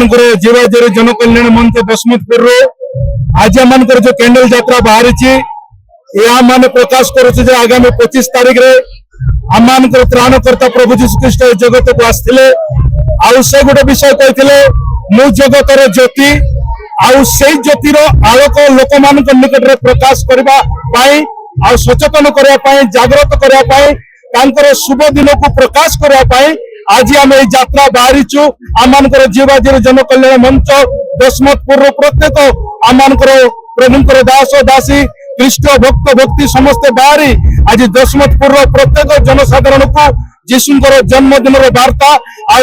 जीवाजी जनकल्याण मंच दशमतपुर आज आम जो कैंडल यात्रा बाहरी मान प्रकाश कर आगामी 25 तारीख रे आम त्राणकर्ता प्रभु जीशु ख्रीष्ट जगत को आसते से गोटे विषय कहते मु जगतर ज्योति से ज्योतिर आलोक लोक मान निकट में प्रकाश करने सचेतन करने जागृत करने शुभ दिन को प्रकाश करने आज आम यात्रा बाहरी आम जीवाजी जनकल्याण मंच दशमतपुर प्रत्येक आम प्रभुंर दास दासी ख्रीष्ट भक्त भक्ति समस्ते बाहरी आज दशमतपुर प्रत्येक जनसाधारण को जीशुंकर जन्मदिन वार्ता और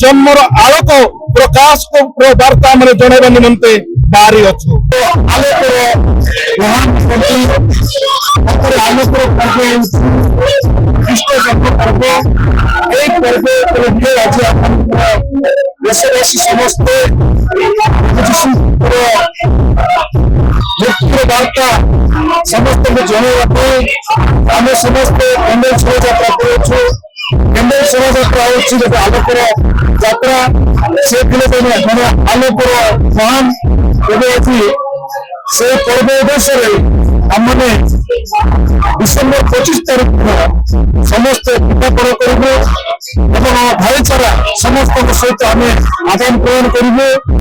जन्मर आलोक प्रकाश को वार्ता आम जनवा निमंते बाहरी अच्छु ख्रीष्ट जन्म पर्व देशवासी समस्ते मुख्य वार्ता समस्त जनवाई आम समस्ते कैंडल शोभायात्रा करूँ। कैंडल शोभायात्रा हूँ आलोकर यात्रा से मैंने आलोकर महान से पर्व उद्देश्य आमने डिसेम्बर 25 तारीख समस्त पिठापण करूँ भाईचारा समस्त सहित आम आदान प्रदान करूँ।